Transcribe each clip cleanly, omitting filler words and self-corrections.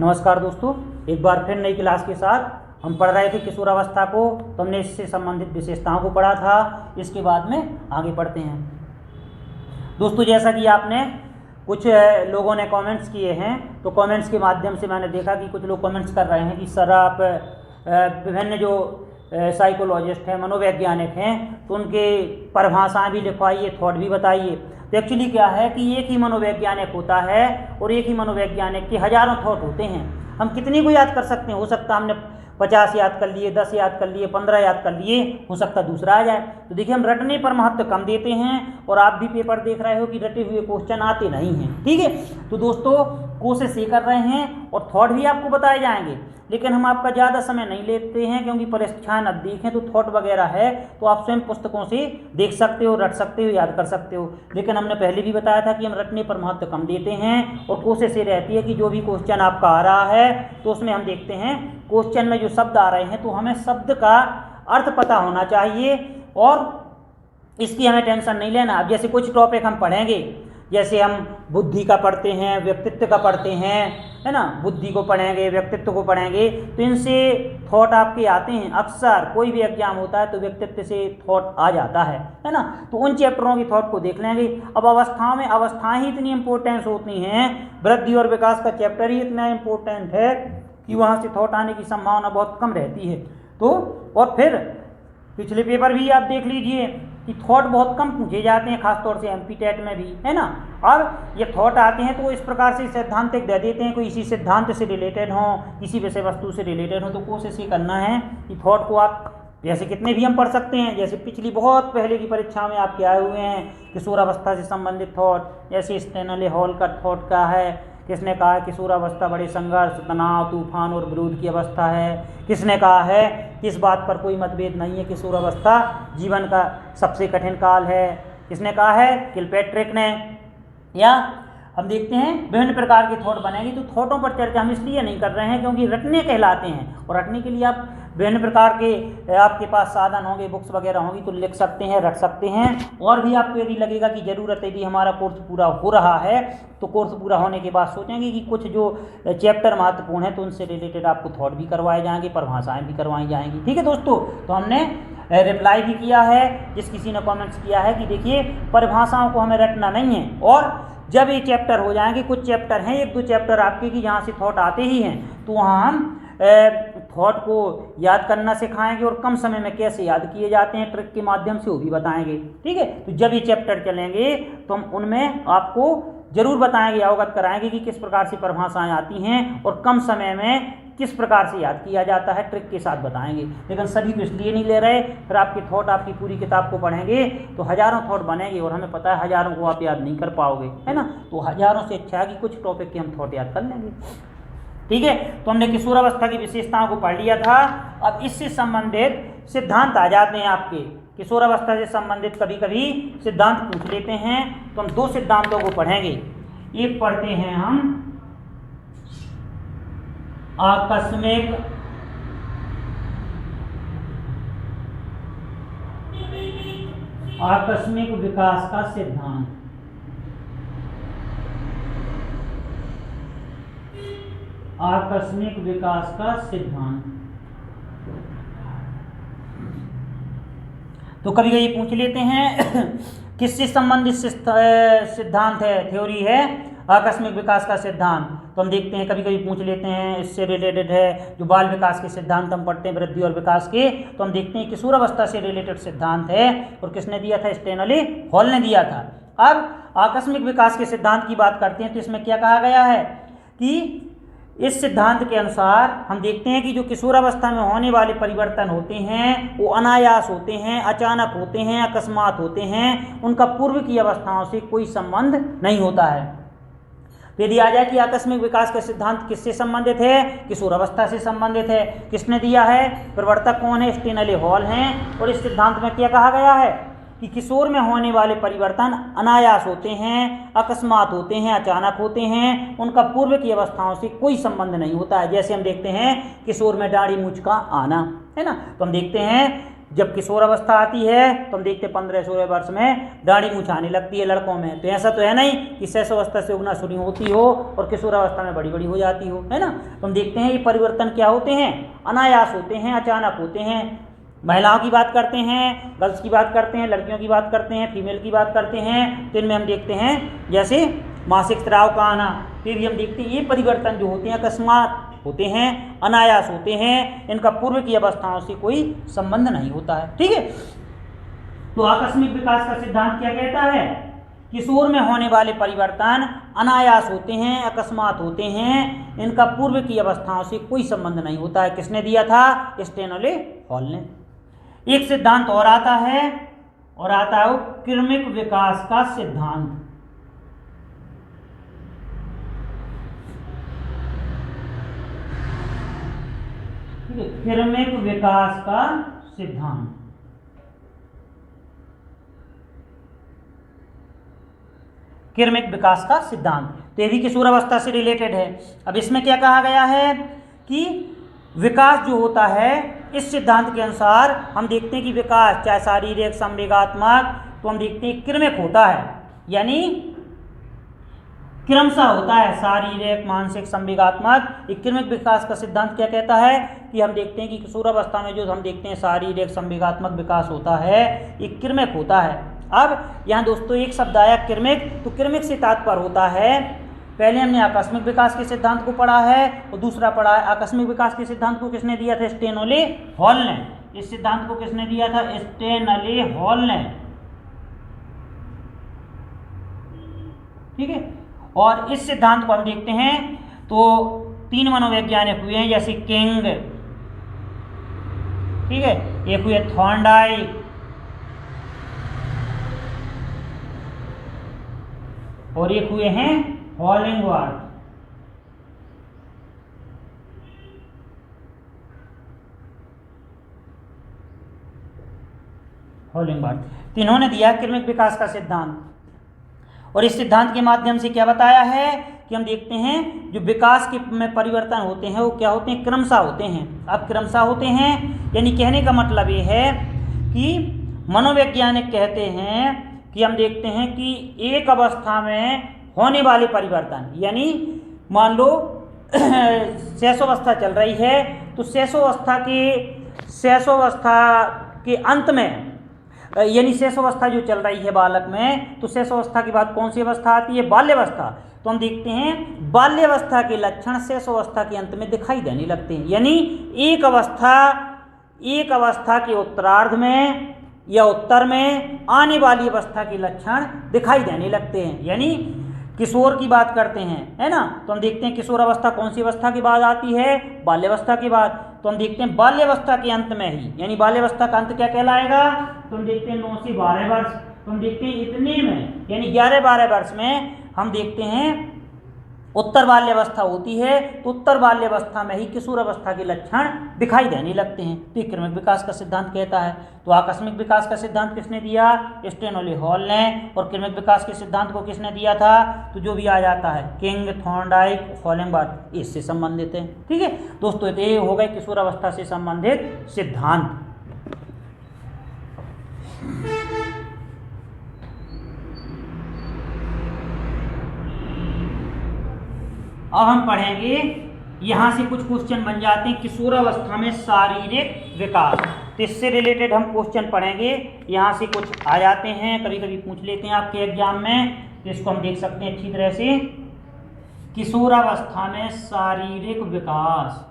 नमस्कार दोस्तों, एक बार फिर नई क्लास के साथ हम पढ़ रहे थे किशोरावस्था को। तो हमने इससे संबंधित विशेषताओं को पढ़ा था। इसके बाद में आगे बढ़ते हैं दोस्तों। जैसा कि आपने कुछ लोगों ने कमेंट्स किए हैं, तो कमेंट्स के माध्यम से मैंने देखा कि कुछ लोग कमेंट्स कर रहे हैं कि सर आप विभिन्न जो साइकोलॉजिस्ट हैं, मनोवैज्ञानिक हैं, तो उनके परिभाषाएं भी लिखवाइए, थॉट भी बताइए। तो एक्चुअली क्या है कि एक ही मनोवैज्ञानिक होता है और एक ही मनोवैज्ञानिक के हजारों थॉट होते हैं। हम कितनी को याद कर सकते हैं? हो सकता हमने 50 याद कर लिए, 10 याद कर लिए, 15 याद कर लिए, हो सकता दूसरा आ जाए। तो देखिए, हम रटने पर महत्व कम देते हैं और आप भी पेपर देख रहे हो कि रटे हुए क्वेश्चन आते नहीं हैं। ठीक है, तो दोस्तों कोशिश ये कर रहे हैं और थॉट भी आपको बताए जाएंगे, लेकिन हम आपका ज़्यादा समय नहीं लेते हैं क्योंकि परीक्षाएं नज़दीक हैं। तो थॉट वगैरह है तो आप स्वयं पुस्तकों से देख सकते हो, रट सकते हो, याद कर सकते हो। लेकिन हमने पहले भी बताया था कि हम रटने पर महत्व कम देते हैं और कोशिश ये रहती है कि जो भी क्वेश्चन आपका आ रहा है तो उसमें हम देखते हैं क्वेश्चन में जो शब्द आ रहे हैं तो हमें शब्द का अर्थ पता होना चाहिए और इसकी हमें टेंशन नहीं लेना। अब जैसे कुछ टॉपिक हम पढ़ेंगे, जैसे हम बुद्धि का पढ़ते हैं, व्यक्तित्व का पढ़ते हैं, है ना, बुद्धि को पढ़ेंगे, व्यक्तित्व को पढ़ेंगे, तो इनसे थॉट आपके आते हैं। अक्सर कोई भी एग्जाम होता है तो व्यक्तित्व से थॉट आ जाता है ना। तो उन चैप्टरों की थॉट को देख लेंगे। अब अवस्थाओं में अवस्थाएं ही इतनी इंपॉर्टेंस होती हैं, वृद्धि और विकास का चैप्टर ही इतना इम्पोर्टेंट है कि वहाँ से थॉट आने की संभावना बहुत कम रहती है। तो और फिर पिछले पेपर भी आप देख लीजिए कि थॉट बहुत कम पूछे जाते हैं, खासतौर से एमपी टेट में भी, है ना। और ये थॉट आते हैं तो इस प्रकार से सैद्धांतिक दे देते हैं, कोई इसी सिद्धांत से रिलेटेड हो, किसी विषय वस्तु से रिलेटेड हो। तो कोशिश ये करना है कि थॉट को आप जैसे कितने भी हम पढ़ सकते हैं। जैसे पिछली बहुत पहले की परीक्षा में आपके आए हुए हैं किशोरावस्था से संबंधित थॉट, जैसे स्टेनले हॉल का थॉट का है, किसने कहा है किशोरावस्था बड़े संघर्ष, तनाव, तूफान और विरोध की अवस्था है। किसने कहा है किस बात पर कोई मतभेद नहीं है, किशोरावस्था जीवन का सबसे कठिन काल है। किसने कहा है? किलपैट्रिक ने। या हम देखते हैं विभिन्न प्रकार के थॉट बनेंगे। तो थॉटों पर चर्चा हम इसलिए नहीं कर रहे हैं क्योंकि रटने कहलाते हैं, और रटने के लिए आप विभिन्न प्रकार के आपके पास साधन होंगे, बुक्स वगैरह होंगी तो लिख सकते हैं, रट सकते हैं। और भी आपको यदि लगेगा कि ज़रूरत है कि हमारा कोर्स पूरा हो रहा है तो कोर्स पूरा होने के बाद सोचेंगे कि कुछ जो चैप्टर महत्वपूर्ण है तो उनसे रिलेटेड आपको थॉट भी करवाए जाएंगे, परिभाषाएं भी करवाई जाएंगी। ठीक है दोस्तों, तो हमने रिप्लाई भी किया है जिस किसी ने कमेंट्स किया है कि देखिए परिभाषाओं को हमें रटना नहीं है, और जब ये चैप्टर हो जाएंगे, कुछ चैप्टर हैं, 1-2 चैप्टर आपके कि जहाँ से थॉट आते ही हैं, तो वहाँ हम थॉट को याद करना सिखाएंगे और कम समय में कैसे याद किए जाते हैं ट्रिक के माध्यम से वो भी बताएंगे। ठीक है, तो जब ये चैप्टर चलेंगे तो हम उनमें आपको जरूर बताएंगे, अवगत कराएंगे कि किस प्रकार से परिभाषाएं आती हैं और कम समय में किस प्रकार से याद किया जाता है, ट्रिक के साथ बताएंगे। लेकिन सभी तो इसलिए नहीं ले रहे, फिर आपके थॉट आपकी पूरी किताब को पढ़ेंगे तो हजारों थॉट बनेंगे और हमें पता है हजारों को आप याद नहीं कर पाओगे, है ना। तो हजारों से अच्छा है कि कुछ टॉपिक के हम थॉट याद कर लेंगे। ठीक है, तो हमने किशोरावस्था की विशेषताओं को पढ़ लिया था। अब इससे संबंधित सिद्धांत आ जाते हैं आपके। किशोरावस्था से संबंधित कभी कभी सिद्धांत पूछ लेते हैं, तो हम 2 सिद्धांतों को पढ़ेंगे। एक पढ़ते हैं हम आकस्मिक विकास का सिद्धांत। आकस्मिक विकास का सिद्धांत तो कभी कभी पूछ लेते हैं किससे संबंधित सिद्धांत है, थ्योरी है आकस्मिक विकास का सिद्धांत। तो हम देखते हैं कभी कभी पूछ लेते हैं इससे रिलेटेड है जो बाल विकास के सिद्धांत हम पढ़ते हैं, वृद्धि और विकास के, तो हम देखते हैं किशोरावस्था से रिलेटेड सिद्धांत है और किसने दिया था? स्टेनले हॉल ने दिया था। अब आकस्मिक विकास के सिद्धांत की बात करते हैं तो इसमें क्या कहा गया है कि इस सिद्धांत के अनुसार हम देखते हैं कि जो किशोरावस्था में होने वाले परिवर्तन होते हैं वो अनायास होते हैं, अचानक होते हैं, अकस्मात होते हैं, उनका पूर्व की अवस्थाओं से कोई संबंध नहीं होता है। तो यदि आ जाए कि आकस्मिक विकास का सिद्धांत किससे संबंधित है? किशोरावस्था से संबंधित है। किसने दिया है? प्रवर्तक कौन है? स्टेनले हॉल हैं। और इस सिद्धांत में क्या कहा गया है कि किशोर में होने वाले परिवर्तन अनायास होते हैं, अकस्मात होते हैं, अचानक होते हैं, उनका पूर्व की अवस्थाओं से कोई संबंध नहीं होता है। जैसे हम देखते हैं किशोर में दाढ़ी मूंछ का आना, है ना। तो हम देखते हैं जब किशोर अवस्था आती है तो हम देखते हैं 15-16 वर्ष में दाढ़ी मूंछ आने लगती है लड़कों में। तो ऐसा तो है नहीं कि शैशवावस्था से उगना शुरू होती हो और किशोर अवस्था में बड़ी बड़ी हो जाती हो, है ना। तो हम देखते हैं ये परिवर्तन क्या होते हैं, अनायास होते हैं, अचानक होते हैं। महिलाओं की बात करते हैं, गर्ल्स की बात करते हैं, लड़कियों की बात करते हैं, फीमेल की बात करते हैं, तो इनमें हम देखते हैं जैसे मासिक स्राव का आना, फिर भी हम देखते हैं ये परिवर्तन जो होते हैं अकस्मात होते हैं, अनायास होते हैं, इनका पूर्व की अवस्थाओं से कोई संबंध नहीं होता है। ठीक है, तो आकस्मिक विकास का सिद्धांत क्या कहता है, किशोर में होने वाले परिवर्तन अनायास होते हैं, अकस्मात होते हैं, इनका पूर्व की अवस्थाओं से कोई संबंध नहीं होता है। किसने दिया था, स्टेनले हॉल ने। एक सिद्धांत और आता है क्रमिक विकास का सिद्धांत। क्रमिक विकास का सिद्धांत, क्रमिक विकास का सिद्धांत तो ये भी किशोर अवस्था से रिलेटेड है। अब इसमें क्या कहा गया है कि विकास जो होता है इस सिद्धांत के अनुसार हम देखते हैं कि विकास चाहे शारीरिक संवेगात्मक तो हम देखते हैं क्रमिक होता है, यानी क्रमशः होता है, शारीरिक मानसिक संवेगात्मक। एक क्रमिक विकास का सिद्धांत क्या कहता है कि हम देखते हैं कि किशोर अवस्था में जो हम देखते हैं शारीरिक संवेगात्मक विकास होता है एक क्रमिक होता है। अब यहाँ दोस्तों एक शब्द आया क्रमिक, तो क्रमिक से तात्पर्य होता है, पहले हमने आकस्मिक विकास के सिद्धांत को पढ़ा है और दूसरा पढ़ा है आकस्मिक विकास के सिद्धांत को किसने दिया था, स्टेनले हॉल ने। इस सिद्धांत को किसने दिया था, स्टेनले हॉल ने। ठीक है, और इस सिद्धांत को हम देखते हैं तो 3 मनोवैज्ञानिक हुए हैं, जैसे किंग, ठीक है, एक हुए थॉर्नडाइक और एक हुए हैं हॉलिंगवर्थ। तीनों ने दिया क्रमिक विकास का सिद्धांत, और इस सिद्धांत के माध्यम से क्या बताया है कि हम देखते हैं जो विकास के में परिवर्तन होते हैं वो क्या होते हैं, क्रमशः होते हैं। अब क्रमशः होते हैं यानी कहने का मतलब ये है कि मनोवैज्ञानिक कहते हैं कि हम देखते हैं कि एक अवस्था में होने वाले परिवर्तन, यानी मान लो शैशवावस्था चल रही है तो शैशवावस्था के अंत में, यानी शैशवावस्था जो चल रही है बालक में, तो शैशवावस्था के बाद कौन सी अवस्था आती है, बाल्यावस्था। तो हम देखते हैं बाल्यावस्था के लक्षण शैशवावस्था के अंत में दिखाई देने लगते हैं, यानी एक अवस्था के उत्तरार्ध में या उत्तर में आने वाली अवस्था के लक्षण दिखाई देने लगते हैं। यानी किशोर की बात करते हैं, है ना, तो हम देखते हैं किशोर अवस्था कौन सी अवस्था के बाद आती है, बाल्यावस्था के बाद। तो हम देखते हैं बाल्यावस्था के अंत में ही, यानी बाल्यावस्था का अंत क्या कहलाएगा, तो हम देखते हैं 9 से 12 वर्ष। तो हम देखते हैं इतने में यानी 11-12 वर्ष में हम देखते हैं उत्तर बाल्यावस्था होती है, तो उत्तर बाल्यावस्था में ही किशोर अवस्था के लक्षण दिखाई देने लगते हैं। तो क्रमिक विकास का सिद्धांत कहता है। तो आकस्मिक विकास का सिद्धांत किसने दिया, स्टेनले हॉल ने, और क्रमिक विकास के सिद्धांत को किसने दिया था, तो जो भी आ जाता है किंग, थॉर्नडाइक, हॉलिंगवर्थ, इससे संबंधित है। ठीक है दोस्तों, ये हो गए किशोर अवस्था से संबंधित सिद्धांत। अब हम पढ़ेंगे, यहाँ से कुछ क्वेश्चन बन जाते हैं किशोर अवस्था में शारीरिक विकास, तो इससे रिलेटेड हम क्वेश्चन पढ़ेंगे। यहाँ से कुछ आ जाते हैं, कभी कभी पूछ लेते हैं आपके एग्जाम में, तो इसको हम देख सकते हैं अच्छी तरह से। किशोर अवस्था में शारीरिक विकास,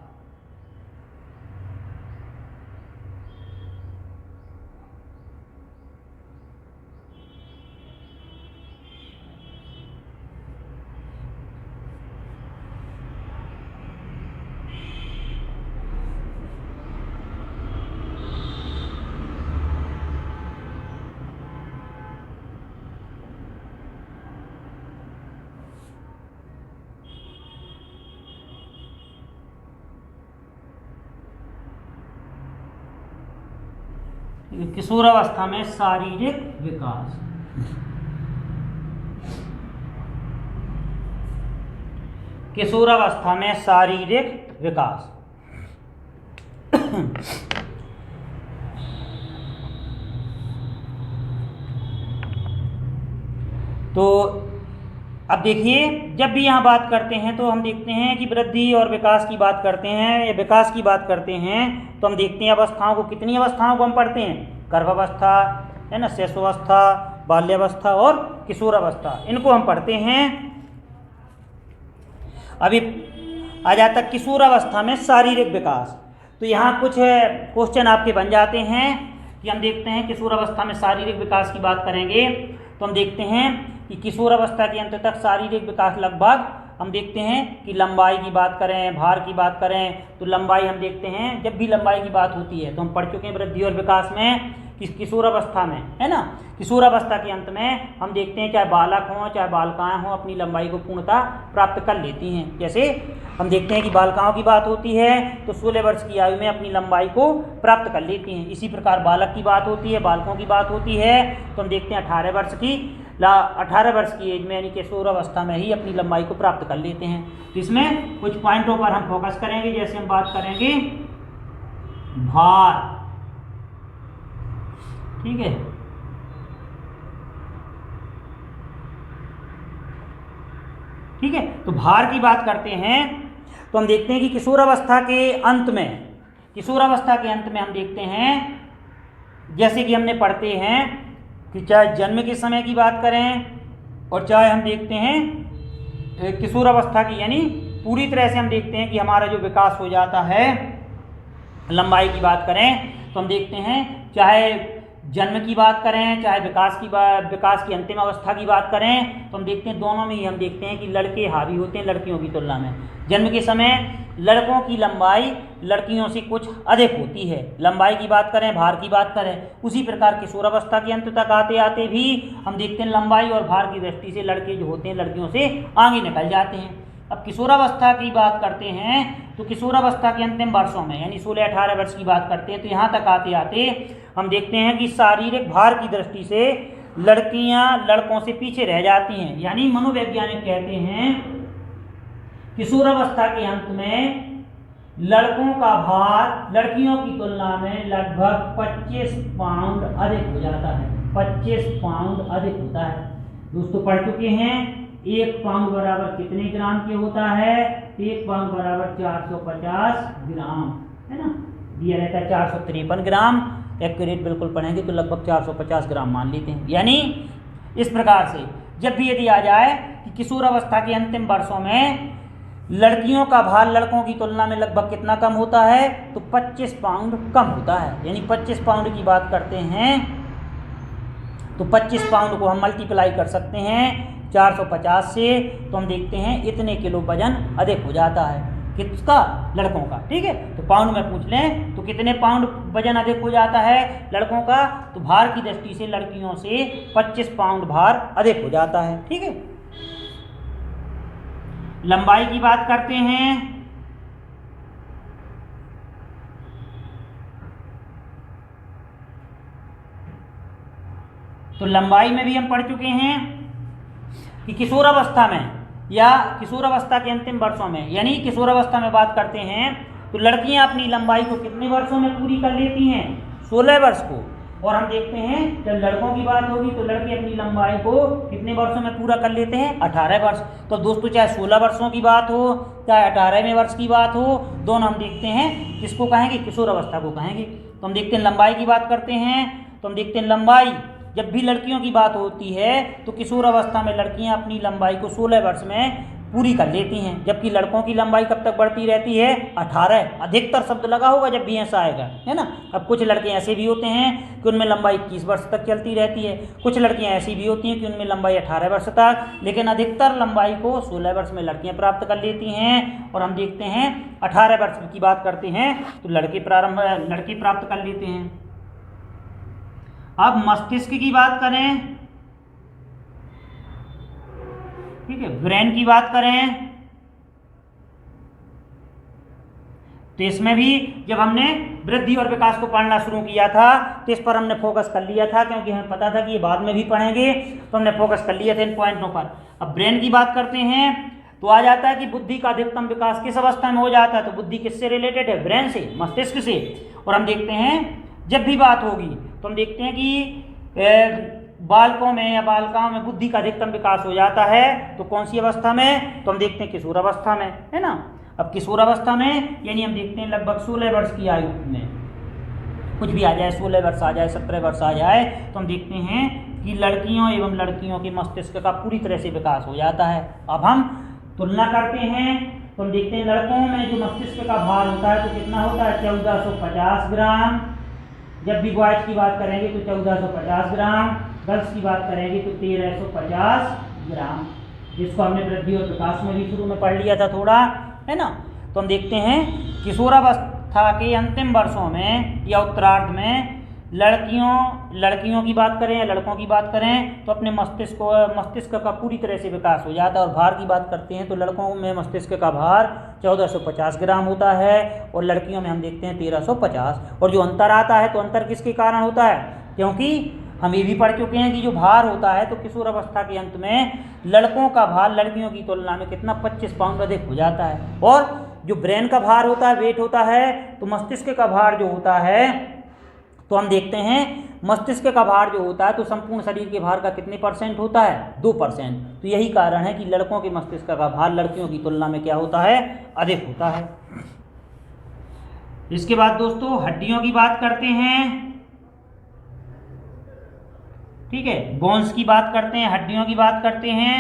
किशोर अवस्था में शारीरिक विकास, किशोर अवस्था में शारीरिक विकास। तो अब देखिए, जब भी यहाँ बात करते हैं तो हम देखते हैं कि वृद्धि और विकास की बात करते हैं या विकास की बात करते हैं, तो हम देखते हैं अवस्थाओं को, कितनी अवस्थाओं को हम पढ़ते हैं, गर्भावस्था है ना, शैशवावस्था, बाल्यावस्था और किशोरावस्था, इनको हम पढ़ते हैं। अभी आ जाता किशोरावस्था में शारीरिक विकास। तो यहाँ कुछ क्वेश्चन आपके बन जाते हैं कि हम देखते हैं किशोरावस्था में शारीरिक विकास की बात करेंगे, तो हम देखते हैं कि किशोरावस्था के अंत तक शारीरिक विकास लगभग हम देखते हैं कि लंबाई की बात करें, भार की बात करें, तो लंबाई हम देखते हैं, जब भी लंबाई की बात होती है तो हम पढ़ चुके हैं वृद्धि और विकास में, किशोरावस्था में है ना, किशोरावस्था के अंत में हम देखते हैं चाहे बालक हों चाहे बालिकाएं हों अपनी लंबाई को पूर्णतः प्राप्त कर लेती हैं। जैसे हम देखते हैं कि बालिकाओं की बात होती है तो 16 वर्ष की आयु में अपनी लंबाई को प्राप्त कर लेती हैं। इसी प्रकार बालक की बात होती है, बालकों की बात होती है तो हम देखते हैं 18 वर्ष की एज में यानी किशोरावस्था में ही अपनी लंबाई को प्राप्त कर लेते हैं। तो इसमें कुछ पॉइंटों पर हम फोकस करेंगे। जैसे हम बात करेंगे भार, ठीक है, ठीक है, तो भार की बात करते हैं तो हम देखते हैं कि किशोरावस्था के अंत में हम देखते हैं, जैसे कि हमने पढ़ते हैं कि चाहे जन्म के समय की बात करें और चाहे हम देखते हैं किशोरावस्था की, यानी पूरी तरह से हम देखते हैं कि हमारा जो विकास हो जाता है, लंबाई की बात करें तो हम देखते हैं चाहे जन्म की बात करें चाहे विकास की अंतिम अवस्था की बात करें तो हम देखते हैं दोनों में ही हम देखते हैं कि लड़के हावी होते हैं लड़कियों की तुलना में। जन्म के समय लड़कों की लंबाई लड़कियों से कुछ अधिक होती है, लंबाई की बात करें, भार की बात करें। उसी प्रकार किशोरावस्था के अंत तक आते आते भी हम देखते हैं लंबाई और भार की दृष्टि से लड़के जो होते हैं लड़कियों से आगे निकल जाते हैं। अब किशोरावस्था की बात करते हैं तो किशोरावस्था के अंतिम वर्षों में यानी 16-18 वर्ष की बात करते हैं तो यहाँ तक आते आते हम देखते हैं कि शारीरिक भार की दृष्टि से लड़कियाँ लड़कों से पीछे रह जाती हैं। यानी मनोवैज्ञानिक कहते हैं किशोरावस्था के अंत में लड़कों का भार लड़कियों की तुलना में लगभग 25 पाउंड अधिक हो जाता है, 25 पाउंड अधिक होता है। दोस्तों पढ़ चुके हैं 1 पाउंड बराबर कितने ग्राम के होता है, 1 पाउंड बराबर 450 ग्राम है ना, दिया रहता है 453 ग्राम, एक्यूरेट बिल्कुल पढ़ेंगे तो लगभग 450 ग्राम मान लेते हैं। यानी इस प्रकार से जब भी यदि आ जाए कि किशोरावस्था के अंतिम वर्षों में लड़कियों का भार लड़कों की तुलना में लगभग कितना कम होता है तो 25 पाउंड कम होता है। यानी 25 पाउंड की बात करते हैं तो 25 पाउंड को हम मल्टीप्लाई कर सकते हैं 450 से, तो हम देखते हैं इतने किलो वजन अधिक हो जाता है, किसका, लड़कों का। ठीक है, तो पाउंड में पूछ लें तो कितने पाउंड वजन अधिक हो जाता है लड़कों का, तो भार की दृष्टि से लड़कियों से 25 पाउंड भार अधिक हो जाता है। ठीक है, लंबाई की बात करते हैं तो लंबाई में भी हम पढ़ चुके हैं कि किशोरावस्था में या किशोरावस्था के अंतिम वर्षों में, यानी किशोरावस्था में बात करते हैं तो लड़कियां अपनी लंबाई को कितने वर्षों में पूरी कर लेती हैं, 16 वर्ष को। और हम देखते हैं जब लड़कों की बात होगी तो लड़के अपनी लंबाई को कितने वर्षों में पूरा कर लेते हैं, 18 वर्ष। तो दोस्तों चाहे 16 वर्षों की बात हो चाहे 18वें वर्ष की बात हो, दोनों हम देखते हैं किसको कहेंगे, किशोरावस्था को कहेंगे। तो हम देखते हैं लंबाई की बात करते हैं तो हम देखते हैं लंबाई जब भी लड़कियों की बात होती है तो किशोरावस्था में लड़कियां अपनी लंबाई को 16 वर्ष में पूरी कर लेती हैं, जबकि लड़कों की लंबाई कब तक बढ़ती रहती है, 18। अधिकतर शब्द लगा होगा जब भी ऐसा आएगा, है ना। अब कुछ लड़के ऐसे भी होते हैं कि उनमें लंबाई 21 वर्ष तक चलती रहती है, कुछ लड़कियां ऐसी भी होती हैं कि उनमें लंबाई 18 वर्ष तक, लेकिन अधिकतर लंबाई को 16 वर्ष में लड़कियां प्राप्त कर लेती हैं। और हम देखते हैं 18 वर्ष की बात करते हैं तो लड़के प्राप्त कर लेते हैं। अब मस्तिष्क की बात करें, ठीक है, ब्रेन की बात करें तो इसमें भी जब हमने वृद्धि और विकास को पढ़ना शुरू किया था तो इस पर हमने फोकस कर लिया था, क्योंकि हमें पता था कि ये बाद में भी पढ़ेंगे, तो हमने फोकस कर लिया था इन पॉइंटों पर। अब ब्रेन की बात करते हैं तो आ जाता है कि बुद्धि का अधिकतम विकास किस अवस्था में हो जाता है, तो बुद्धि किससे रिलेटेड है, ब्रेन से, मस्तिष्क से। और हम देखते हैं जब भी बात होगी तो हम देखते हैं कि बालकों में या बालिकाओं में बुद्धि का अधिकतम विकास हो जाता है तो कौन सी अवस्था में, तो हम देखते हैं किशोर अवस्था में, है ना। अब किशोर अवस्था में यानी हम देखते हैं लगभग 16 वर्ष की आयु में, कुछ भी आ जाए, 16 वर्ष आ जाए, 17 वर्ष आ जाए, तो हम देखते हैं कि लड़कियों एवं लड़कियों के मस्तिष्क का पूरी तरह से विकास हो जाता है। अब हम तुलना करते हैं तो हम देखते हैं लड़कों में जो मस्तिष्क का भार होता है तो कितना होता है, 1450 ग्राम। जब भी बॉयज की बात करेंगे तो 1450 ग्राम, गर्ल्स की बात करेंगे तो 1350 ग्राम, जिसको हमने वृद्धि और विकास में भी शुरू में पढ़ लिया था थोड़ा, है ना। तो हम देखते हैं किशोरावस्था के अंतिम वर्षों में या उत्तरार्ध में लड़कियों की बात करें या लड़कों की बात करें तो अपने मस्तिष्क का पूरी तरह से विकास हो जाता है। और भार की बात करते हैं तो लड़कों में मस्तिष्क का भार 1450 ग्राम होता है और लड़कियों में हम देखते हैं 1350। और जो अंतर आता है तो अंतर किसके कारण होता है, क्योंकि हम ये भी पढ़ चुके हैं कि जो भार होता है तो किशोर अवस्था के अंत में लड़कों का भार लड़कियों की तुलना में कितना 25 पाउंड अधिक हो जाता है। और जो ब्रेन का भार होता है, वेट होता है, तो मस्तिष्क का भार जो होता है तो हम देखते हैं मस्तिष्क का भार जो होता है तो संपूर्ण शरीर के भार का कितने % होता है, 2%। तो यही कारण है कि लड़कों के मस्तिष्क का भार लड़कियों की तुलना में क्या होता है, अधिक होता है। इसके बाद दोस्तों हड्डियों की बात करते हैं, ठीक है, बोन्स की बात करते हैं, हड्डियों की बात करते हैं।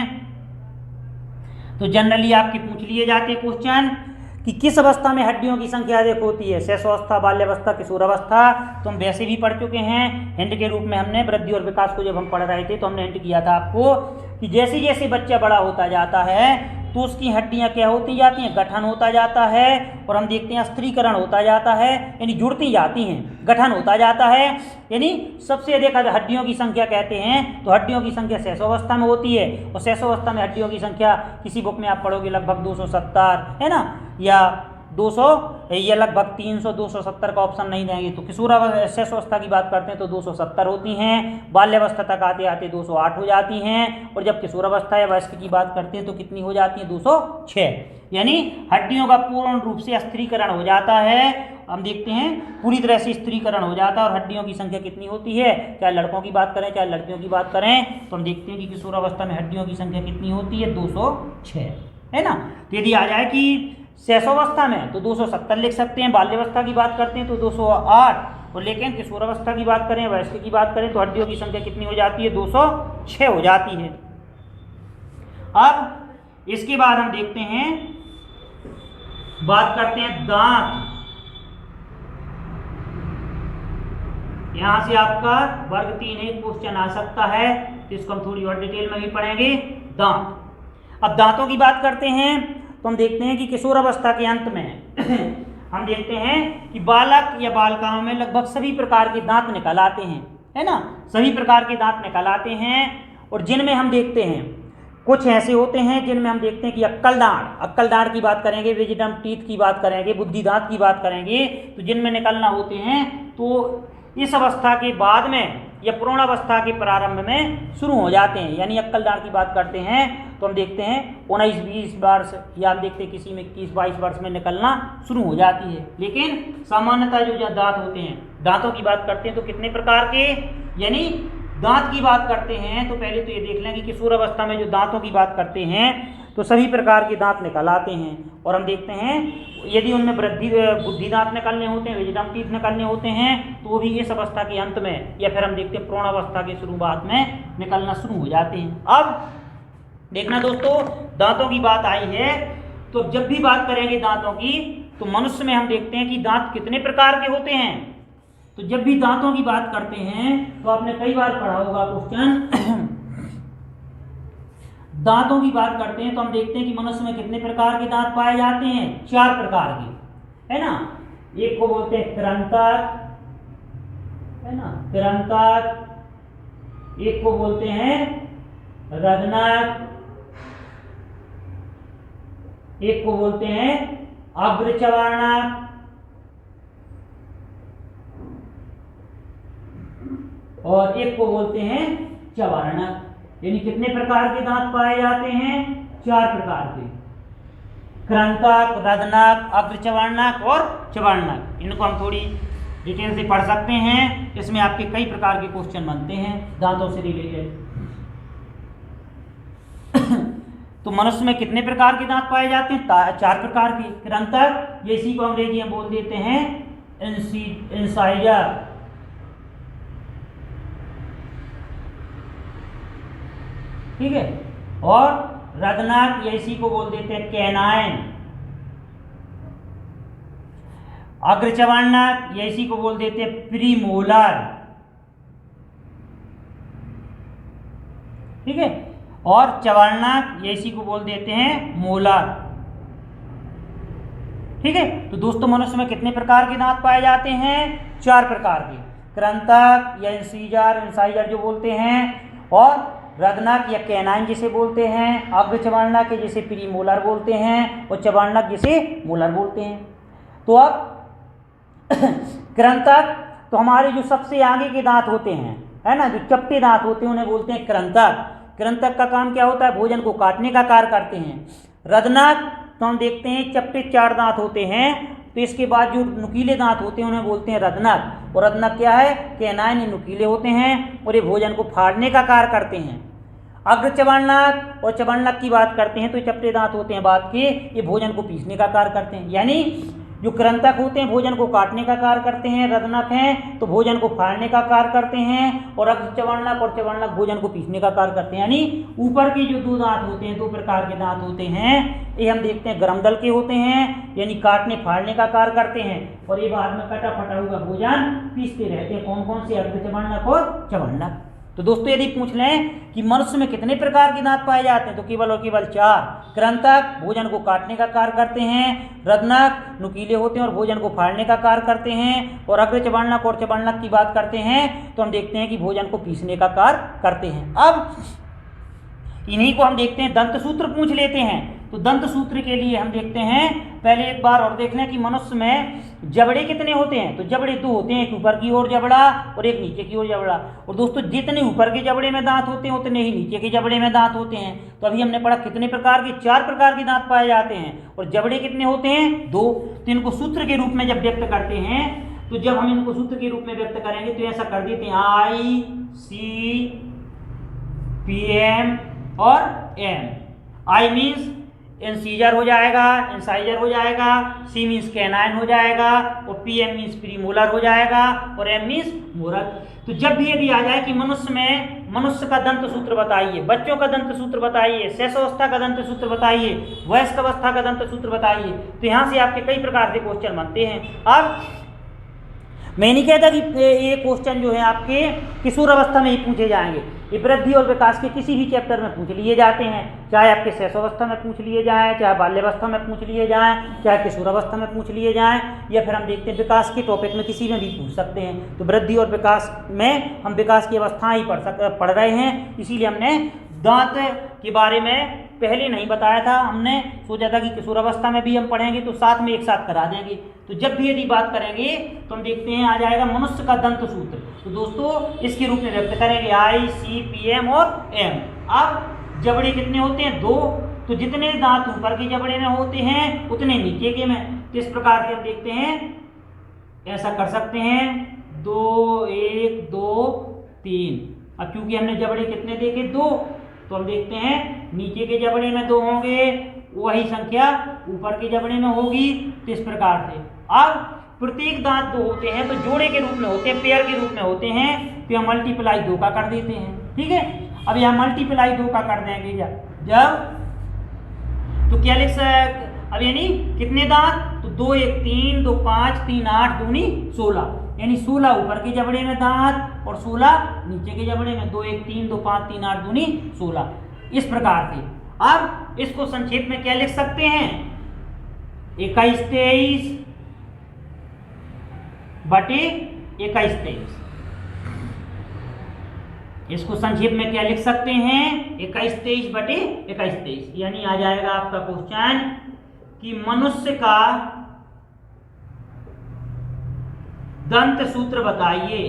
तो जनरली आपके पूछ लिए जाते हैं क्वेश्चन कि किस अवस्था में हड्डियों की संख्या अधिक होती है, शैशवावस्था, बाल्यावस्था, किशोरावस्था। तो हम वैसे भी पढ़ चुके हैं, हिंट के रूप में हमने वृद्धि और विकास को जब हम पढ़ रहे थे तो हमने हिंट किया था आपको कि जैसे जैसे बच्चा बड़ा होता जाता है तो उसकी हड्डियां क्या होती जाती हैं, गठन होता जाता है। और हम देखते हैं स्त्रीकरण होता जाता है, यानी जुड़ती जाती हैं, गठन होता जाता है। यानी सबसे अधिक हड्डियों की संख्या कहते हैं तो हड्डियों की संख्या शैशवावस्था में होती है। और शैशवावस्था में हड्डियों की संख्या किसी बुक में आप पढ़ोगे लगभग 270, है ना, या 200 या लगभग 300, 270 का ऑप्शन नहीं देंगे। तो शैशवावस्था की बात करते हैं तो 270 होती हैं, बाल्यावस्था तक आते आते 208 हो जाती हैं। और जब किशोरावस्था या वयस्क की बात करते हैं तो कितनी हो जाती है, 206। यानी हड्डियों का पूर्ण रूप से स्त्रीकरण हो जाता है। हम देखते हैं पूरी तरह से स्त्रीकरण हो जाता है। और हड्डियों की संख्या कितनी होती है, चाहे लड़कों की बात करें चाहे लड़कियों की बात करें, तो हम देखते हैं कि किशोरावस्था में हड्डियों की संख्या कितनी होती है, 206, है ना। तो यदि आ जाए कि शैशवावस्था में तो 270 लिख सकते हैं, बाल्यावस्था की बात करते हैं तो 208, और लेकिन किशोरावस्था की बात करें, वयस्क की बात करें तो हड्डियों की संख्या कितनी हो जाती है, 206 हो जाती है। अब इसके बाद हम देखते हैं, बात करते हैं दांत। यहां से आपका वर्ग 3 एक क्वेश्चन आ सकता है तो इसको हम थोड़ी और डिटेल में भी पढ़ेंगे। दांत, अब दांतों की बात करते हैं तो हम देखते हैं कि किशोरावस्था के अंत में हम देखते हैं कि बालक या बालिकाओं में लगभग सभी प्रकार के दांत निकल आते हैं, है ना, सभी प्रकार के दांत निकल आते हैं। और जिनमें हम देखते हैं कुछ ऐसे होते हैं जिनमें हम देखते हैं कि अक्कल दांत की बात करेंगे, विजडम टीथ की बात करेंगे, बुद्धि दांत की बात करेंगे, तो जिनमें निकलना होते हैं तो इस अवस्था के बाद में या पूर्णावस्था के प्रारंभ में शुरू हो जाते हैं। यानी अक्कल दांत की बात करते हैं तो हम देखते हैं 19-20 वर्ष या हम देखते हैं किसी में 21-22 वर्ष में निकलना शुरू हो जाती है। लेकिन सामान्यतः जो दांत होते हैं, दांतों की बात करते हैं तो कितने प्रकार के, यानी दांत की बात करते हैं तो पहले तो ये देख लें कि किशोरावस्था में जो दांतों की बात करते हैं तो सभी प्रकार के दांत निकल आते हैं। और हम देखते हैं यदि उनमें बुद्धि दांत निकलने होते हैं, विजडम टीथ निकलने होते हैं तो भी इस अवस्था के अंत में या फिर हम देखते हैं पूर्णावस्था की शुरुआत में निकलना शुरू हो जाते हैं। अब देखना दोस्तों, दांतों की बात आई है तो जब भी बात करेंगे दांतों की तो मनुष्य में हम देखते हैं कि दांत कितने प्रकार के होते हैं। तो जब भी दांतों की बात करते हैं तो आपने कई बार पढ़ा होगा क्वेश्चन, दांतों की बात करते हैं तो हम देखते हैं कि मनुष्य में कितने प्रकार के दांत पाए जाते हैं, 4 प्रकार के, है ना। एक को बोलते हैं कृंतक, है ना, कृंतक। एक को बोलते हैं रदनक, एक को बोलते हैं अग्रचवर्णक, और एक को बोलते हैं चवर्णक। यानी कितने प्रकार के दांत पाए जाते हैं, 4 प्रकार के, कृंतक, रदनक, अग्रचवर्णक और चवर्णक। इनको हम थोड़ी डिटेल से पढ़ सकते हैं। इसमें आपके कई प्रकार के क्वेश्चन बनते हैं दांतों से रिलेटेड। तो मनुष्य में कितने प्रकार के दांत पाए जाते हैं? 4 प्रकार के। कृंतक, ये इसी को अंग्रेजी में बोल देते हैं इंसाइजर, ठीक है, और रदनक, ये इसी को बोल देते हैं कैनाइन, अग्रचवर्णक, ये इसी को बोल देते हैं प्रीमोलर, ठीक है, और चवर्णक, ये इसी को बोल देते हैं मोलर, ठीक है। तो दोस्तों मनुष्य में कितने प्रकार के दांत पाए जाते हैं? 4 प्रकार के। कृंतक या इंसाइजर जो बोलते हैं, और रदनक या कैनाइन जिसे बोलते हैं, अग्रचवर्णक जिसे प्रीमोलर बोलते हैं, और चवर्णक जिसे मोलर बोलते हैं। तो अब कृंतक, तो हमारे जो सबसे आगे के दांत होते हैं, है ना, जो चपटे दांत होते हैं उन्हें बोलते हैं कृंतक। कृंतक का काम क्या होता है? भोजन को काटने का कार्य करते हैं। रदनक, तो हम देखते हैं चपटे 4 दांत होते हैं, तो इसके बाद जो नुकीले दांत होते हैं उन्हें बोलते हैं रदनक। और रदनक क्या है? कैनाइन, नुकीले होते हैं और ये भोजन को फाड़ने का कार्य करते हैं। अग्रचवर्णक और चवर्णक की बात करते हैं तो चपटे दांत होते हैं बाद के, ये भोजन को पीसने का कार्य करते हैं। यानी जो कृंतक होते हैं भोजन को काटने का कार्य करते हैं, रदनक हैं तो भोजन को फाड़ने का कार्य करते हैं, और अग्रचवर्णक और चवर्णक भोजन को पीसने का कार्य करते हैं। यानी ऊपर के जो 2 दांत होते हैं, 2 प्रकार के दांत होते हैं, ये हम देखते हैं गर्मदल के होते हैं, यानी काटने फाड़ने का कार्य करते हैं, और ये बाद में कटा फटा हुआ भोजन पीसते रहते हैं। कौन कौन से? अग्रचवर्णक और चवर्णक। तो दोस्तों यदि पूछ लें कि मनुष्य में कितने प्रकार के दांत पाए जाते हैं, तो केवल और केवल 4। कृंतक भोजन को काटने का कार्य करते हैं, रदनक नुकीले होते हैं और भोजन को फाड़ने का कार्य करते हैं, और अग्रचवर्णक और चवर्णक की बात करते हैं तो हम देखते हैं कि भोजन को पीसने का कार्य करते हैं। अब इन्हीं को हम देखते हैं, दंत सूत्र पूछ लेते हैं। तो दंत सूत्र के लिए हम देखते हैं, पहले एक बार और देख लें कि मनुष्य में जबड़े कितने होते हैं। तो जबड़े 2 होते हैं, एक ऊपर की ओर जबड़ा और एक नीचे की ओर जबड़ा। और दोस्तों जितने ऊपर के जबड़े में दांत होते हैं उतने ही नीचे के जबड़े में दांत होते हैं। तो अभी हमने पढ़ा कितने प्रकार के? 4 प्रकार के दांत पाए जाते हैं। और जबड़े कितने होते हैं? 2। तो इनको सूत्र के रूप में जब व्यक्त करते हैं, तो जब हम इनको सूत्र के रूप में व्यक्त करेंगे तो ऐसा कर देते हैं ICPM और M। I मीन्स इंसीजर हो जाएगा, इंसाइजर हो जाएगा, C मीन्स कैनाइन हो जाएगा, और PM मीन्स प्रीमोलर हो जाएगा, और M मीन्स मोलर। तो जब भी यदि आ जाए कि मनुष्य का दंत सूत्र बताइए, बच्चों का दंत सूत्र बताइए, शैशवावस्था का दंत सूत्र बताइए, वयस्क अवस्था का दंत सूत्र बताइए, तो यहाँ से आपके कई प्रकार के क्वेश्चन बनते हैं। अब मैं नहीं कहता कि ये क्वेश्चन जो है आपके किशोर अवस्था में ही पूछे जाएंगे, ये वृद्धि और विकास के किसी भी चैप्टर में पूछ लिए जाते हैं, चाहे आपके शैशवावस्था में पूछ लिए जाएं, चाहे बाल्यावस्था में पूछ लिए जाएं, चाहे किशोरावस्था में पूछ लिए जाएं, या फिर हम देखते हैं विकास के टॉपिक में किसी में भी पूछ सकते हैं। तो वृद्धि और विकास में हम विकास की अवस्था ही पढ़ रहे हैं, इसीलिए हमने दांत के बारे में पहले नहीं बताया था। हमने सोचा था कि किशोरावस्था में भी हम पढ़ेंगे तो साथ में एक साथ करा देंगे। तो जब भी यदि बात करेंगे तो हम देखते हैं आ जाएगा मनुष्य का दंत सूत्र। तो दोस्तों इसके रूप में व्यक्त करेंगे ICPM और M। अब जबड़े कितने होते हैं? 2। तो जितने दांत ऊपर के जबड़े में होते हैं उतने नीचे के में। तो इस प्रकार से हम देखते हैं, ऐसा कर सकते हैं 2 1 2 3। अब क्योंकि हमने जबड़े कितने देखे? 2, तो हम देखते हैं नीचे के जबड़े में 2 होंगे, वही संख्या ऊपर के जबड़े में होगी। तो इस प्रकार से अब प्रत्येक दांत 2 होते हैं तो जोड़े के रूप में होते हैं, पेयर के रूप में होते हैं, तो हम मल्टीप्लाई 2 का कर देते हैं। ठीक है, अब यहाँ मल्टीप्लाई 2 का कर देंगे जब तो क्या लिख सकते? अब यानी कितने दांत? तो 2 1 3 2 5 3 8 दूनी 16, यानी 16 ऊपर के जबड़े में दांत और 16 नीचे के जबड़े में। 2 1 3 2 5 3 8 दूनी 16। इस प्रकार से अब इसको संक्षेप में क्या लिख सकते हैं? 21 23 बटे 21 23। इसको संक्षेप में क्या लिख सकते हैं? 21 23 बटे 21 23। यानी आ जाएगा आपका क्वेश्चन कि मनुष्य का दंत सूत्र बताइए।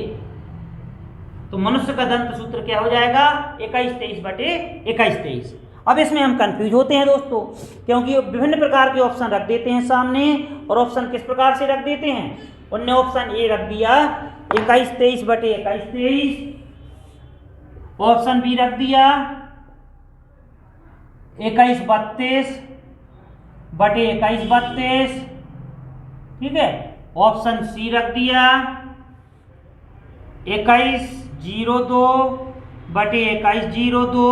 तो मनुष्य का दंत सूत्र क्या हो जाएगा? 21 23 बटे 21 23। अब इसमें हम कंफ्यूज होते हैं दोस्तों, क्योंकि विभिन्न प्रकार के ऑप्शन रख देते हैं सामने, और ऑप्शन किस प्रकार से रख देते हैं? उनने ऑप्शन ए रख दिया 21-23 बटे 21-23, ऑप्शन बी रख दिया 21-32 बटे 21-32, ठीक है, ऑप्शन सी रख दिया 21-02 बटे 21-02,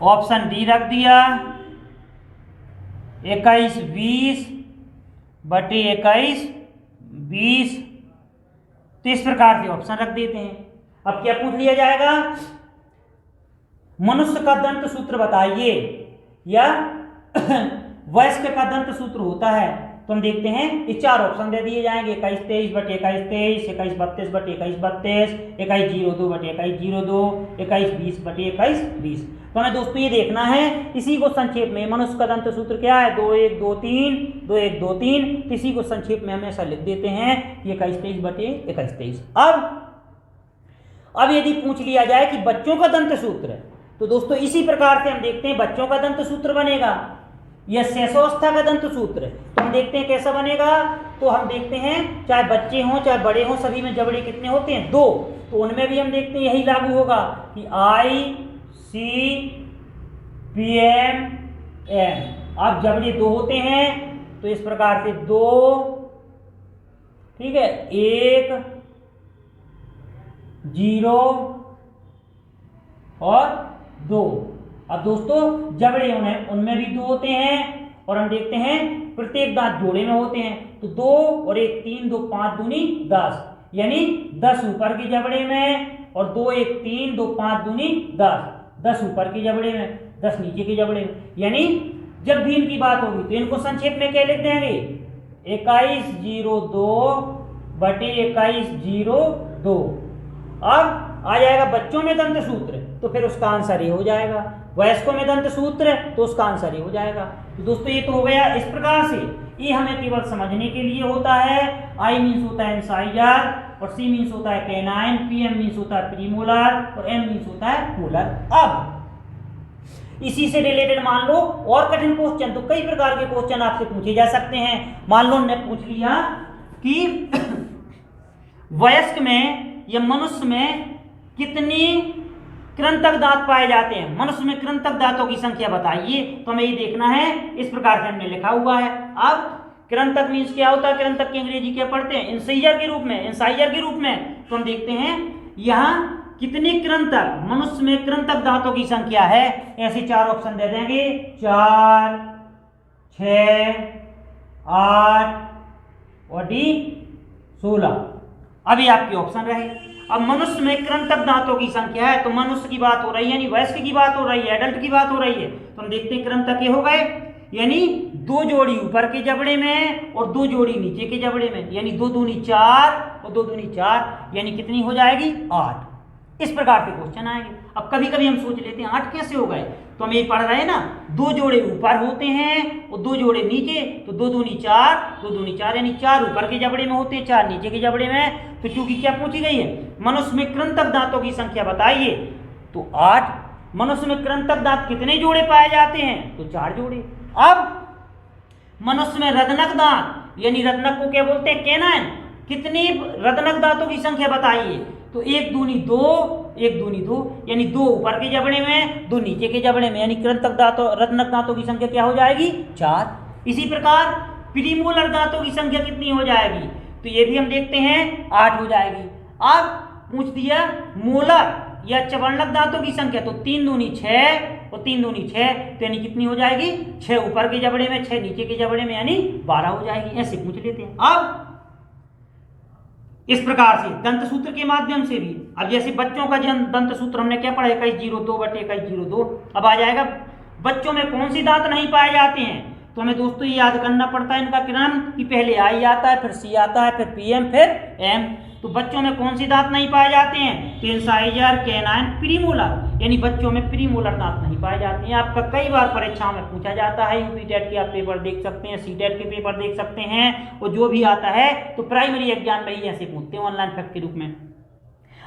ऑप्शन डी रख दिया 21-20 बटे 21-20। तो इस प्रकार से ऑप्शन रख देते हैं। अब क्या पूछ लिया जाएगा, मनुष्य का दंत सूत्र बताइए या वयस्क का दंत सूत्र होता है। तो हम देखते हैं ये 4 ऑप्शन दे दिए जाएंगे 21-23 बटे 21-23, 21-32 बटे 21-32, 21-02 बटे 21-02, 21-20 बटे 21-20। तो हमें दोस्तों ये देखना है, इसी को संक्षेप में मनुष्य का दंत सूत्र क्या है 2-1-2-3, 2-1-2-3। तो इसी को संक्षेप में हमेशा लिख देते हैं 21-23 बटे 21-23। अब यदि पूछ लिया जाए कि बच्चों का दंत सूत्र, तो दोस्तों इसी प्रकार से हम देखते हैं बच्चों का दंत सूत्र बनेगा या शैशवावस्था का दंत सूत्र। तो हम देखते हैं कैसा बनेगा। तो हम देखते हैं चाहे बच्चे हों चाहे बड़े हों, सभी में जबड़े कितने होते हैं 2। तो उनमें भी हम देखते हैं यही लागू होगा कि ICPMM। अब जबड़े 2 होते हैं तो इस प्रकार से 2, ठीक है, 1 0 और 2। अब दोस्तों जबड़े उनमें भी 2 होते हैं और हम देखते हैं प्रत्येक दांत जोड़े में होते हैं। तो 2 और 1 3, 2 5 दूनी 10, यानी 10 ऊपर के जबड़े में और 2 1 3, 2 5 दूनी 10, 10 ऊपर के जबड़े में 10 नीचे के जबड़े में। यानी जब भी इनकी बात होगी तो इनको संक्षेप में क्या लिख देंगे 21-02 बटे 21-02। अब आ जाएगा बच्चों में दंत सूत्र, तो फिर उसका आंसर ये हो जाएगा। वयस्कों में दंत सूत्र, तो उसका आंसर ये हो जाएगा। तो दोस्तों ये तो हो गया इस प्रकार से। ये हमें केवल समझने के लिए होता है। आई मीन्स होता है इंसाइजर और सी मीन्स होता है कैनाइन, पीएम मीन्स होता है प्रीमोलर और एम मीन्स होता है मोलर। अब इसी से रिलेटेड मान लो और कठिन क्वेश्चन, तो कई प्रकार के क्वेश्चन आपसे पूछे जा सकते हैं। मान लो ने पूछ लिया कि वयस्क में या मनुष्य में कितनी कृंतक दांत पाए जाते हैं, मनुष्य में कृंतक दांतों की संख्या बताइए। तो हमें ये देखना है, इस प्रकार से हमने लिखा हुआ है। अब कृंतक मीन्स क्या होता है, कृंतक की अंग्रेजी क्या पढ़ते हैं इंसाइजर के रूप में, इंसाइजर के रूप में। तो हम देखते हैं यहाँ कितनी कृंतक, मनुष्य में कृंतक दांतों की संख्या है। ऐसे 4 ऑप्शन दे देंगे 4, 6, 8 और डी 16। अभी आपके ऑप्शन रहे। अब मनुष्य में कृंतक दांतों की संख्या है, तो मनुष्य की बात हो रही है, यानी वयस्क की बात हो रही है, एडल्ट की बात हो रही है। तो हम देखते हैं कृंतक ये हो गए, यानी 2 जोड़ी ऊपर के जबड़े में और 2 जोड़ी नीचे के जबड़े में, यानी 2 दूनी 4 और 2 दूनी 4, यानी कितनी हो जाएगी 8। इस प्रकार के क्वेश्चन आएंगे। अब कभी कभी हम सोच लेते हैं 8 कैसे हो गए, तो हम ये पढ़ रहे हैं ना, 2 जोड़े ऊपर होते हैं और 2 जोड़े नीचे, तो 2 दूनी 4, 2 दूनी 4, यानी 4 ऊपर के जबड़े में होते हैं, 4 नीचे के जबड़े में। तो चूंकि क्या पूछी गई है, मनुष्य में कृंतक दांतों की संख्या बताइए, तो 8। मनुष्य में कृंतक दांत कितने जोड़े पाए जाते हैं, तो 4 जोड़े। अब मनुष्य में रदनक दांत, यानी रदनक को क्या बोलते हैं कैनाइन, कितनी रदनक दांतों की संख्या बताइए, तो 1 दूनी 2, 1 दूनी 2, यानी 2 ऊपर के जबड़े में 2 नीचे के जबड़े में, यानी कृंतक दांतों रदनक दांतों की संख्या क्या हो जाएगी 4। इसी प्रकार प्रीमोलर दांतों की संख्या कितनी हो जाएगी, तो ये भी हम देखते हैं 8 हो जाएगी। अब पूछ दिया मोलर या चवर्णक दांतों की संख्या, तो 3 दूनी 6 और 3 दूनी 6, तो यानी कितनी हो जाएगी 6 ऊपर के जबड़े में 6 नीचे के जबड़े में, यानी 12 हो जाएगी। ऐसे पूछ लेते हैं। अब इस प्रकार से दंत सूत्र के माध्यम से भी, अब जैसे बच्चों का दंत सूत्र हमने क्या पढ़ा 21-02 बटे 21-02। अब आ जाएगा बच्चों में कौन सी दांत नहीं पाए जाते हैं, तो हमें दोस्तों ये याद करना पड़ता है इनका क्रम कि पहले आई आता है, फिर सी आता है, फिर पीएम, फिर एम। तो बच्चों में कौन सी दांत नहीं पाए जाते हैं, तो इंसाइजर, कैनाइन, प्रीमोलर, यानी बच्चों में प्रीमोलर दांत नहीं पाए जाते हैं। आपका कई बार परीक्षाओं में पूछा जाता है, यूपी टेट के आप पेपर देख सकते हैं, सी टेट के पेपर देख सकते हैं, और जो भी आता है तो प्राइमरी एग्जाम में ही ऐसे पूछते हैं ऑनलाइन फैक्ट के रूप में।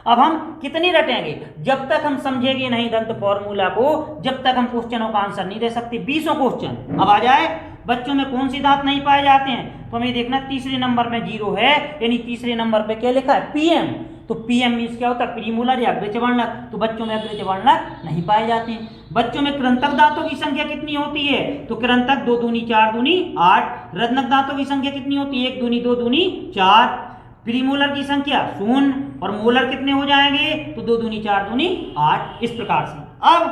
अब हम कितनी रटेंगे, जब तक हम समझेंगे नहीं दंत फॉर्मूला को, जब तक हम क्वेश्चनों का आंसर नहीं दे सकते। 20 क्वेश्चन। अब आ जाए बच्चों में कौन से दांत नहीं पाए जाते हैं? तो हमें देखना तीसरे नंबर में 0 है, यानी तीसरे नंबर पे क्या लिखा है? पीएम। तो पीएम मीन्स क्या होता है? प्रीमोलर या अग्रचवर्णक। तो बच्चों में अग्रचवर्णक नहीं पाए जाते हैं। बच्चों में कृंतक दांतों की संख्या कितनी होती है? तो कृंतक 2 दूनी 4 दूनी 8। रत्नक दांतों की संख्या कितनी होती है? 1 दूनी 2 दूनी 4। प्रीमोलर की संख्या 0 और मोलर कितने हो जाएंगे? तो 2 दूनी 4 दूनी 8। इस प्रकार से अब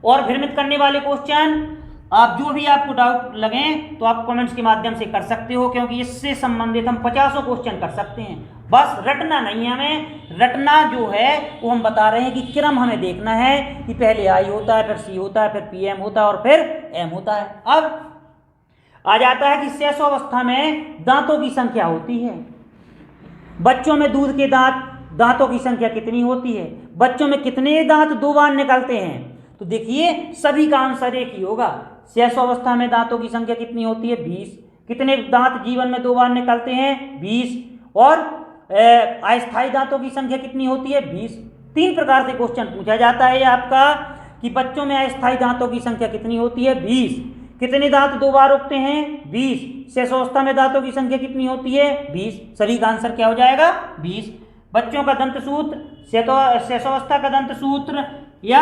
और भ्रमित करने वाले क्वेश्चन आप जो भी आपको डाउट लगे तो आप कमेंट्स के माध्यम से कर सकते हो, क्योंकि इससे संबंधित हम 50 क्वेश्चन कर सकते हैं। बस रटना नहीं है, हमें रटना जो है वो हम बता रहे हैं कि क्रम हमें देखना है कि पहले आई होता है, फिर सी होता है, फिर पीएम होता है और फिर एम होता है। अब आ जाता है कि शैशवावस्था में दांतों की संख्या होती है। बच्चों में दूध के दांतों की संख्या कितनी होती है? बच्चों में कितने दांत 2 बार निकलते हैं? तो देखिए सभी का आंसर एक ही होगा। शैशवावस्था में दांतों की संख्या कितनी होती है? 20। कितने दांत जीवन में 2 बार निकलते हैं? 20। और अस्थायी दांतों की संख्या कितनी होती है? 20। 3 प्रकार से क्वेश्चन पूछा जाता है आपका कि बच्चों में अस्थायी दांतों की संख्या कितनी होती है? 20। कितने दांत 2 बार उगते हैं? 20। शैशवावस्था में दांतों की संख्या कितनी होती है? 20। सभी का आंसर क्या हो जाएगा? 20। बच्चों का दंत सूत्र, शैशवावस्था का दंत सूत्र या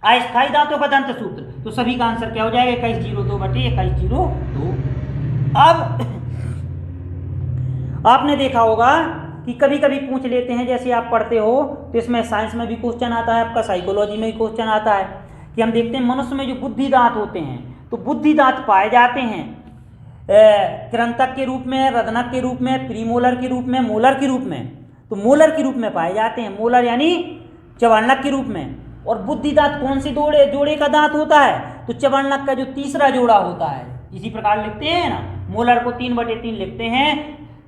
अस्थायी दांतों का दंत सूत्र, तो सभी का आंसर क्या हो जाएगा? 2102/2102। अब आपने देखा होगा कि कभी कभी पूछ लेते हैं, जैसे आप पढ़ते हो तो इसमें साइंस में भी क्वेश्चन आता है, आपका साइकोलॉजी में भी क्वेश्चन आता है कि हम देखते हैं मनुष्य में जो बुद्धि दांत होते हैं, तो बुद्धि दांत पाए जाते हैं कृंतक के रूप में, रत्नक के रूप में, प्रीमोलर के रूप में, मोलर के रूप में। तो मोलर के रूप में पाए जाते हैं, मोलर यानी चवर्णक के रूप में। और बुद्धि दांत कौन से जोड़े का दांत होता है? तो चवर्णक का जो तीसरा जोड़ा होता है, इसी प्रकार लिखते हैं ना, मोलर को 3/3 लिखते हैं,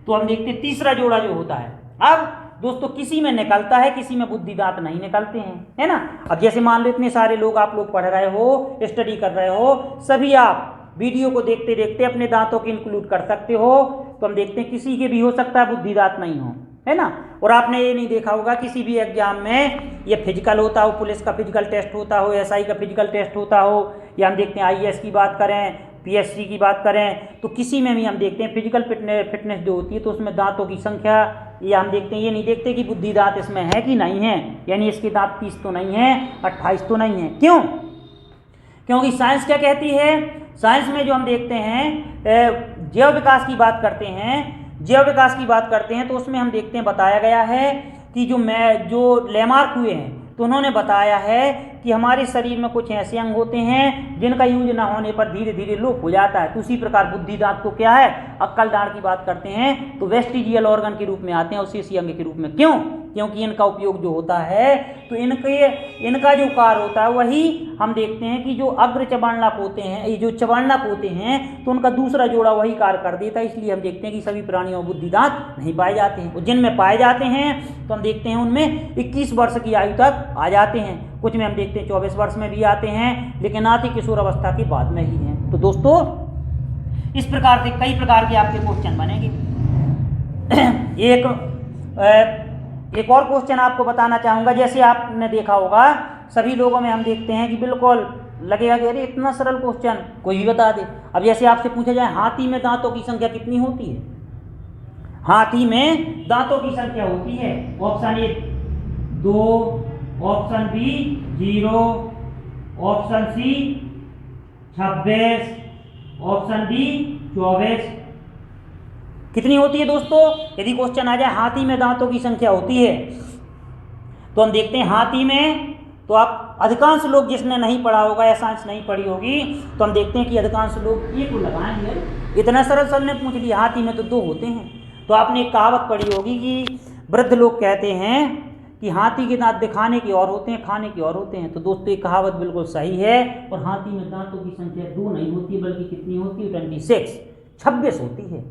तो हम देखते हैं तीसरा जोड़ा जो होता है। अब दोस्तों किसी में निकलता है, किसी में बुद्धि दांत नहीं निकलते हैं, है ना। अब जैसे मान लो इतने सारे लोग आप लोग पढ़ रहे हो, स्टडी कर रहे हो, सभी आप वीडियो को देखते देखते अपने दांतों को इंक्लूड कर सकते हो। तो हम देखते हैं किसी के भी हो सकता है बुद्धि दांत नहीं हो, है ना। और आपने ये नहीं देखा होगा किसी भी एग्जाम में ये फिजिकल होता हो, पुलिस का फिजिकल टेस्ट होता हो, एसआई का फिजिकल टेस्ट होता हो, या हम देखते हैं आईएएस की बात करें, पीएससी की बात करें, तो किसी में भी हम देखते हैं फिजिकल फिटनेस जो होती है तो उसमें दांतों की संख्या, या हम देखते हैं ये नहीं देखते कि बुद्धि दांत इसमें है कि नहीं है, यानी इसके दांत 30 तो नहीं है, 28 तो नहीं है। क्यों? क्योंकि साइंस क्या कहती है? साइंस में जो हम देखते हैं जैव विकास की बात करते हैं, तो उसमें हम देखते हैं बताया गया है कि जो लैमार्क हुए हैं तो उन्होंने बताया है कि हमारे शरीर में कुछ ऐसे अंग होते हैं जिनका यूज ना होने पर धीरे धीरे लोप हो जाता है। तो उसी प्रकार बुद्धि दांत को क्या है, अक्कल दांत की बात करते हैं तो वेस्टिजियल ऑर्गन के रूप में आते हैं, उसी अंग के रूप में। क्यों? क्योंकि इनका उपयोग जो होता है तो इनका जो कार्य होता है वही हम देखते हैं कि जो अग्र चबाणक होते हैं, ये जो चबाणक होते हैं तो उनका दूसरा जोड़ा वही कार्य कर देता है। इसलिए हम देखते हैं कि सभी प्राणियों में बुद्धि दांत नहीं पाए जाते हैं, और जिनमें पाए जाते हैं तो हम देखते हैं उनमें 21 वर्ष की आयु तक आ जाते हैं, कुछ में हम देखते हैं 24 वर्ष में भी आते हैं, लेकिन आती किशोर अवस्था के बाद में ही हैं। तो दोस्तों इस प्रकार से कई प्रकार के आपके क्वेश्चन बनेंगे। एक और क्वेश्चन आपको बताना चाहूँगा, जैसे आपने देखा होगा सभी लोगों में हम देखते हैं कि बिल्कुल लगेगा कि अरे इतना सरल क्वेश्चन कोई भी बता दे। अब जैसे आपसे पूछा जाए हाथी में दांतों की संख्या कितनी होती है? हाथी में दांतों की संख्या होती है option A 2, option B 0, option C 26, option D 24। कितनी होती है दोस्तों? यदि क्वेश्चन आ जाए हाथी में दांतों की संख्या होती है तो हम देखते हैं हाथी में, तो आप अधिकांश लोग जिसने नहीं पढ़ा होगा या साइंस नहीं पढ़ी होगी तो हम देखते हैं कि अधिकांश लोग ये को लगाएंगे, इतना सरल ने पूछ लिया हाथी में तो 2 होते हैं। तो आपने एक कहावत पढ़ी होगी कि वृद्ध लोग कहते हैं कि हाथी के दांत दिखाने के और होते हैं, खाने के और होते हैं। तो दोस्तों ये कहावत बिल्कुल सही है, और हाथी में दांतों की संख्या 2 नहीं होती बल्कि कितनी होती है? 26 होती है।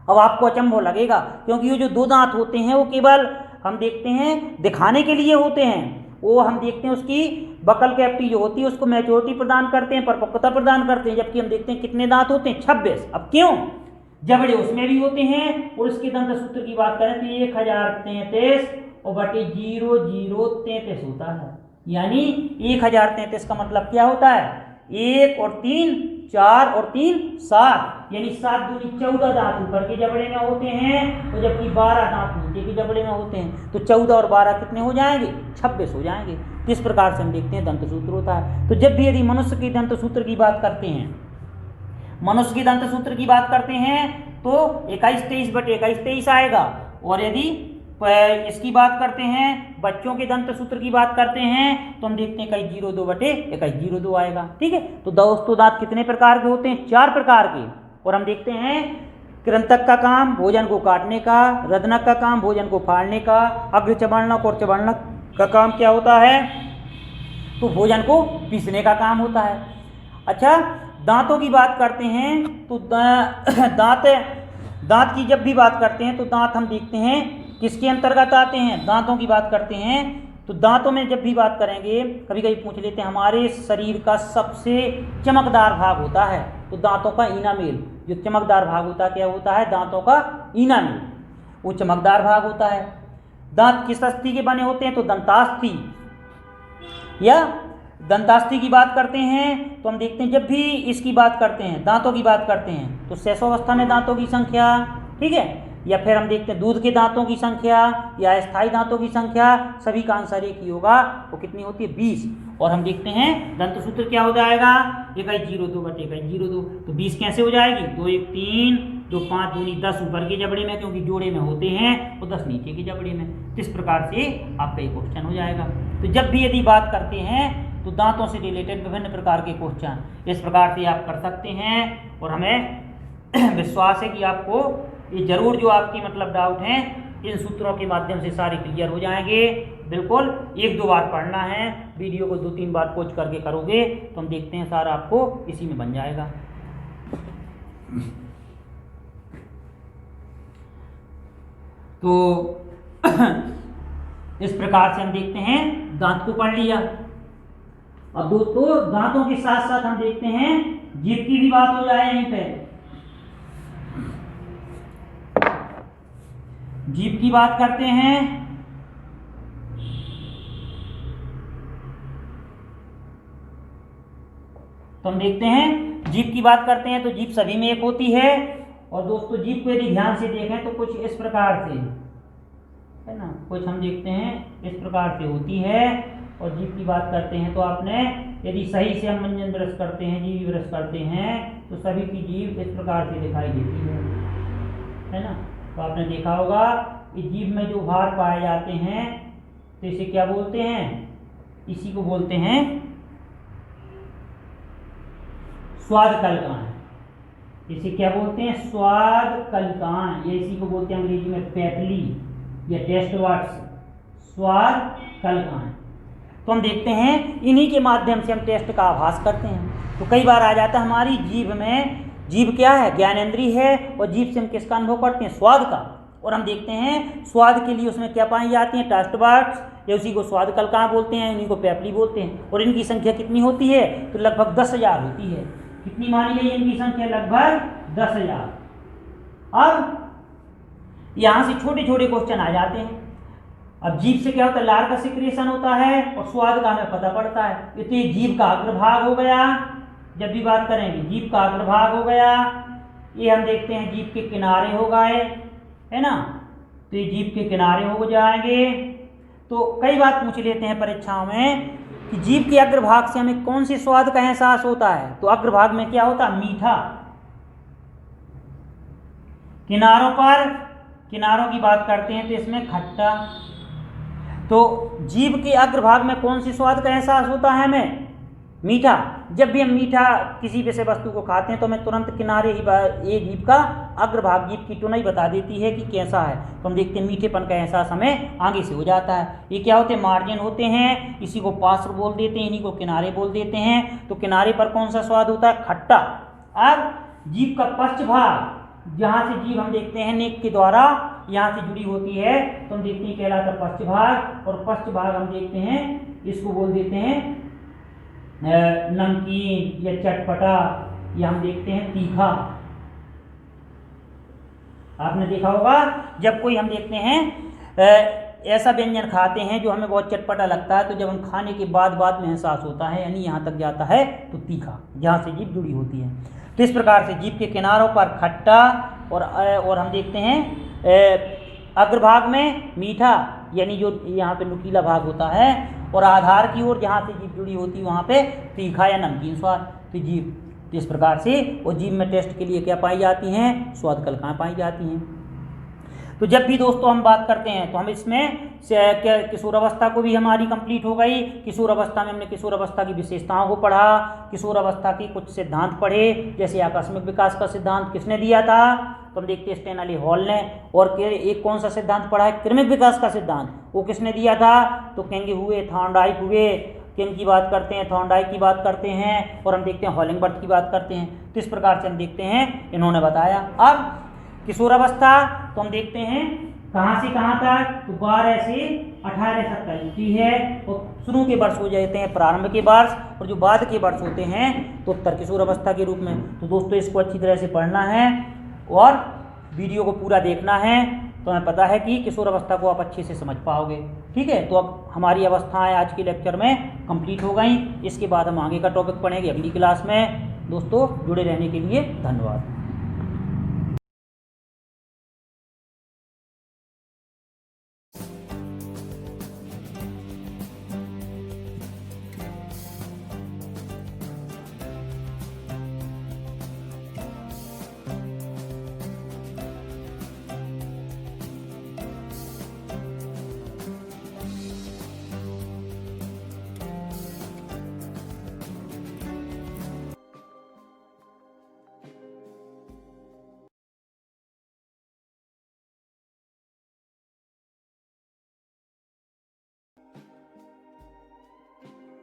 अब आपको अचंभव लगेगा क्योंकि ये जो 2 दांत होते हैं वो केवल हम देखते हैं दिखाने के लिए होते हैं, वो हम देखते हैं उसकी बकल कैविटी जो होती है उसको मैच्योरिटी प्रदान करते हैं, परिपक्वता प्रदान करते हैं, जबकि हम देखते हैं कितने दांत होते हैं? 26। अब क्यों? जबड़े उसमें भी होते हैं, और इसके दंत सूत्र की बात करें तो 1033 और बटे 0033 होता है, यानी 1033 का मतलब क्या होता है? 1 और 3 4 और 3 7, यानी 7 दूनी 14 दांत ऊपर के जबड़े में होते हैं, तो जबकि 12 दांत नीचे के जबड़े में होते हैं। तो 14 और 12 कितने हो जाएंगे? 26 हो जाएंगे। तो इस प्रकार से हम देखते हैं दंत सूत्र होता है। तो जब भी यदि मनुष्य के दंत सूत्र की बात करते हैं, मनुष्य के दंत सूत्र की बात करते हैं तो 21 23 बटे 21 23 आएगा। और यदि इसकी बात करते हैं, बच्चों के दंत सूत्र की बात करते हैं, तो हम देखते हैं 21 02 बटे 21 02 आएगा। ठीक है। तो दोस्तों दांत कितने प्रकार के होते हैं? 4 प्रकार के। और हम देखते हैं कृंतक का काम भोजन को काटने का, रदनक का काम भोजन को फाड़ने का, अग्र चबर्णक और चबर्णक का काम क्या होता है? तो भोजन को पीसने का काम होता है। अच्छा, दांतों की बात करते हैं तो दांत की जब भी बात करते हैं तो दांत हम देखते हैं किसके अंतर्गत आते हैं? दांतों की बात करते हैं तो दांतों में जब भी बात करेंगे, कभी कभी पूछ लेते हैं हमारे शरीर का सबसे चमकदार भाग होता है, तो दांतों का इनामेल, जो चमकदार भाग होता है क्या होता है? दांतों का इनामेल, वो चमकदार भाग होता है। दांत किस अस्थि के बने होते हैं? तो दंतास्थि या दंतास्थि की बात करते हैं तो हम देखते हैं जब भी इसकी बात करते हैं, दांतों की बात करते हैं, तो शैशवावस्था में दांतों की संख्या, ठीक है, या फिर हम देखते हैं दूध के दांतों की संख्या या अस्थायी दांतों की संख्या, सभी का आंसर एक ही होगा, वो कितनी होती है? 20। और हम देखते हैं दंत सूत्र क्या हो जाएगा? 2102 बटे 2102। तो 20 कैसे हो जाएगी? 2 1 3 2 5 दूनी 10 ऊपर के जबड़े में, क्योंकि जोड़े में होते हैं, और 10 नीचे के जबड़े में। तो इस प्रकार से आपका ये क्वेश्चन हो जाएगा। तो जब भी यदि बात करते हैं तो दांतों से रिलेटेड विभिन्न प्रकार के क्वेश्चन इस प्रकार से आप कर सकते हैं। और हमें विश्वास है कि आपको ये जरूर जो आपकी मतलब डाउट हैं इन सूत्रों के माध्यम से सारे क्लियर हो जाएंगे। बिल्कुल 1-2 बार पढ़ना है, वीडियो को 2-3 बार पॉज करके करोगे तो हम देखते हैं सारा आपको इसी में बन जाएगा। तो इस प्रकार से हम देखते हैं दांत को पढ़ लिया। अब दोस्तों दांतों के साथ साथ हम देखते हैं जीभ की भी बात हो जाए यहीं पे। जीभ की बात करते हैं तो हम देखते हैं जीभ की बात करते हैं तो जीभ सभी में एक होती है। और दोस्तों जीभ को यदि ध्यान से देखें तो कुछ इस प्रकार से है ना, कुछ हम देखते हैं इस प्रकार से होती है। और जीभ की बात करते हैं तो आपने यदि सही से हम मंजन ब्रश करते हैं, जीभ ब्रश करते हैं, तो सभी की जीभ इस प्रकार से दिखाई देती है ना। तो आपने देखा होगा कि जीभ में जो भार पाए जाते हैं तो इसे क्या बोलते हैं? इसी को बोलते हैं स्वाद कलकाएं। इसे क्या बोलते हैं? स्वाद कलकाएं। ये इसी को बोलते हैं अंग्रेजी में पैपली या टेस्ट वर्ड्स, स्वाद कलकाएं। तो हम देखते हैं इन्हीं के माध्यम से हम टेस्ट का आभास करते हैं। तो कई बार आ जाता है हमारी जीभ में, जीभ क्या है? ज्ञानेंद्रिय है, और जीभ से हम किसका अनुभव करते हैं? स्वाद का। और हम देखते हैं स्वाद के लिए उसमें क्या पाई जाती हैं? टेस्ट वर्ड्स, या उसी को स्वाद कलकाएं बोलते हैं, इन्हीं को पैपली बोलते हैं। और इनकी संख्या कितनी होती है? तो लगभग 10,000 होती है। कितनी मानी गई इनकी संख्या? लगभग 10,000। अब यहां से छोटे छोटे क्वेश्चन आ जाते हैं। अब जीभ से क्या होता है? लार का सिक्रेशन होता है, और स्वाद का हमें पता पड़ता है। तो ये जीभ का अग्रभाग हो गया। जब भी बात करेंगे जीभ का अग्रभाग हो गया। ये हम देखते हैं जीभ के किनारे हो गए, है ना। तो ये जीभ के किनारे हो जाएंगे। तो कई बार पूछ लेते हैं परीक्षाओं में कि जीभ के अग्रभाग से हमें कौन से स्वाद का एहसास होता है? तो अग्रभाग में क्या होता है? मीठा। किनारों पर, किनारों की बात करते हैं तो इसमें खट्टा। तो जीभ के अग्रभाग में कौन सी स्वाद का एहसास होता है हमें? मीठा। जब भी हम मीठा किसी विषय वस्तु को खाते हैं तो हमें तुरंत किनारे ही ये जीभ का अग्रभाग, जीभ की टुनई बता देती है कि कैसा है। तो हम देखते हैं मीठेपन का एहसास हमें आगे से हो जाता है। ये क्या होते हैं? मार्जिन होते हैं। इसी को पार्श्व बोल देते हैं, इन्हीं को किनारे बोल देते हैं। तो किनारे पर कौन सा स्वाद होता है? खट्टा। अब जीभ का पश्च भाग, जहाँ से जीभ हम देखते हैं नेक के द्वारा यहाँ से जुड़ी होती है, तो हम देखते हैं कहलाता पश्च भाग। और पश्च भाग हम देखते हैं इसको बोल देते हैं नमकीन या चटपटा, या हम देखते हैं तीखा। आपने देखा होगा जब कोई हम देखते हैं ऐसा व्यंजन खाते हैं जो हमें बहुत चटपटा लगता है, तो जब हम खाने के बाद में एहसास होता है, यानी यहाँ तक जाता है तो तीखा, जहाँ से जीभ जुड़ी होती है। तो इस प्रकार से जीभ के किनारों पर खट्टा और हम देखते हैं अग्रभाग में मीठा, यानी जो यहाँ पे नुकीला भाग होता है, और आधार की ओर जहाँ से जीभ जुड़ी होती है वहाँ पे तीखा या नमकीन स्वाद। तो जीभ इस प्रकार से, और जीभ में टेस्ट के लिए क्या पाई जाती हैं, स्वाद कलिकाएं पाई जाती हैं। तो जब भी दोस्तों हम बात करते हैं तो हम इसमें किशोर अवस्था को भी हमारी कंप्लीट हो गई। किशोर अवस्था में हमने किशोर अवस्था की विशेषताओं को पढ़ा, किशोर अवस्था की कुछ सिद्धांत पढ़े, जैसे आकस्मिक विकास का सिद्धांत किसने दिया था, तो हम देखते हैं स्टेनली हॉल ने। और एक कौन सा सिद्धांत पढ़ा है, क्रमिक विकास का सिद्धांत, वो किसने दिया था, तो केंगे हुए, थॉर्नडाइक हुए, किन की बात करते हैं, थॉर्नडाइक की बात करते हैं, और हम देखते हैं हॉलिंगबर्ट की बात करते हैं। तो इस प्रकार से हम देखते हैं इन्होंने बताया। अब किशोरावस्था तो हम देखते हैं कहाँ से कहाँ तक, तो 12 से 18 तक का होती है, और शुरू के वर्ष हो जाते हैं प्रारंभ के वर्ष, और जो बाद के वर्ष होते हैं तो उत्तर किशोरावस्था के रूप में। तो दोस्तों इसको अच्छी तरह से पढ़ना है और वीडियो को पूरा देखना है, तो हमें पता है कि किशोरावस्था को आप अच्छे से समझ पाओगे। ठीक है, तो अब हमारी अवस्थाएं आज के लेक्चर में कंप्लीट हो गई। इसके बाद हम आगे का टॉपिक पढ़ेंगे अगली क्लास में। दोस्तों जुड़े रहने के लिए धन्यवाद।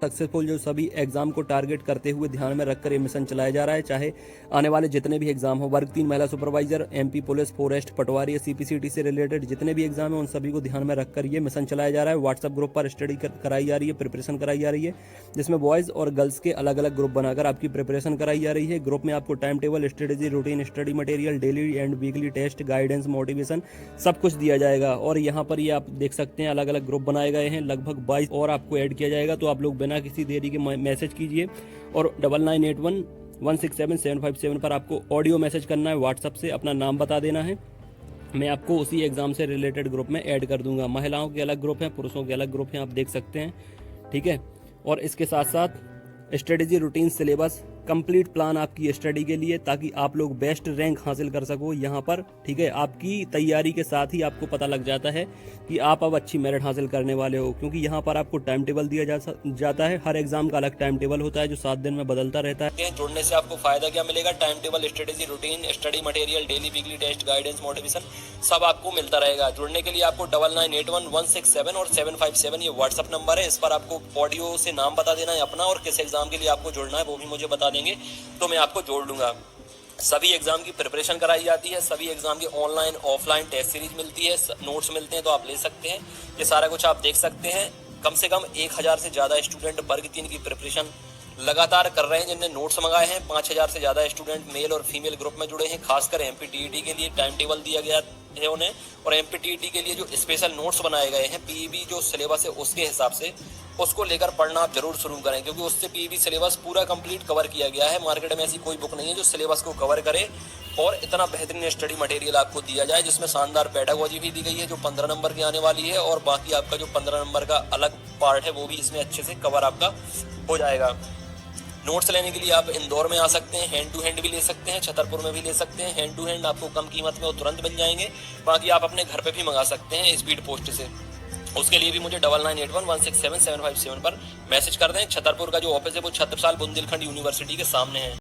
सक्सेसफुल जो सभी एग्जाम को टारगेट करते हुए ध्यान में रखकर ये मिशन चलाया जा रहा है, चाहे आने वाले जितने भी एग्जाम हो, वर्ग 3 महिला सुपरवाइजर, एमपी पुलिस, फॉरेस्ट, पटवारी, सीपीसीटी से रिलेटेड जितने भी एग्जाम है उन सभी को ध्यान में रखकर ये मिशन चलाया जा रहा है। व्हाट्सएप ग्रुप पर स्टडी कराई जा रही है, प्रिपरेशन कराई जा रही है, जिसमें बॉयज़ और गर्ल्स के अलग अलग ग्रुप बनाकर आपकी प्रिपरेशन कराई जा रही है। ग्रुप में आपको timetable, strategy, routine, study material, daily and weekly test, guidance, motivation सब कुछ दिया जाएगा। और यहाँ पर ये आप देख सकते हैं अलग अलग ग्रुप बनाए गए हैं, लगभग 22 और आपको ऐड किया जाएगा। तो आप लोग बिना किसी देरी के मैसेज कीजिए, और 9981167757 पर आपको ऑडियो मैसेज करना है। व्हाट्सएप से अपना नाम बता देना है, मैं आपको उसी एग्जाम से रिलेटेड ग्रुप में ऐड कर दूंगा। महिलाओं के अलग ग्रुप हैं, पुरुषों के अलग ग्रुप हैं, आप देख सकते हैं। ठीक है, और इसके साथ साथ strategy, routine, syllabus, complete plan आपकी स्टडी के लिए, ताकि आप लोग बेस्ट रैंक हासिल कर सको यहाँ पर। ठीक है, आपकी तैयारी के साथ ही आपको पता लग जाता है कि आप अब अच्छी मेरिट हासिल करने वाले हो, क्योंकि यहाँ पर आपको टाइम टेबल दिया जाता है। हर एग्जाम का अलग टाइम टेबल होता है जो 7 दिन में बदलता रहता है। जुड़ने से आपको फायदा क्या मिलेगा, timetable, strategy, routine, study material, daily weekly test, guidance, motivation सब आपको मिलता रहेगा। जुड़ने के लिए आपको 99811677 और 757 ये व्हाट्सअप नंबर है, इस पर आपको ऑडियो से नाम बता देना है अपना, और किस एग्जाम के लिए आपको जुड़ना है वो भी मुझे बता देंगे, तो मैं आपको जोड़ लूंगा। सभी एग्जाम की प्रिपरेशन कराई जाती है, सभी एग्जाम की ऑनलाइन ऑफलाइन टेस्ट सीरीज मिलती है, नोट्स मिलते हैं, तो आप ले सकते हैं। ये सारा कुछ आप देख सकते हैं। कम से कम 1000 से ज़्यादा स्टूडेंट वर्ग 3 की प्रिपरेशन लगातार कर रहे हैं, जिनने नोट्स मंगाए हैं। 5000 से ज़्यादा स्टूडेंट मेल और फीमेल ग्रुप में जुड़े हैं। खासकर एमपीटीईटी के लिए टाइम टेबल दिया गया है उन्हें, और एमपीटीईटी के लिए जो स्पेशल नोट्स बनाए गए हैं, पीईबी जो सिलेबस है उसके हिसाब से उसको लेकर पढ़ना आप जरूर शुरू करें, क्योंकि उससे पीईबी सिलेबस पूरा कंप्लीट कवर किया गया है। मार्केट में ऐसी कोई बुक नहीं है जो सिलेबस को कवर करे और इतना बेहतरीन स्टडी मटेरियल आपको दिया जाए, जिसमें शानदार पेडागोजी भी दी गई है जो 15 नंबर की आने वाली है, और बाकी आपका जो 15 नंबर का अलग पार्ट है वो भी इसमें अच्छे से कवर आपका हो जाएगा। नोट्स लेने के लिए आप इंदौर में आ सकते हैं, हैंड टू हैंड भी ले सकते हैं, छतरपुर में भी ले सकते हैं। हैंड टू हैंड आपको कम कीमत में वो तुरंत मिल जाएंगे, बाकी आप अपने घर पे भी मंगा सकते हैं स्पीड पोस्ट से। उसके लिए भी मुझे 9981167757 पर मैसेज कर दें। छतरपुर का जो ऑफिस है वो छत्रसाल बुंदेलखंड यूनिवर्सिटी के सामने है।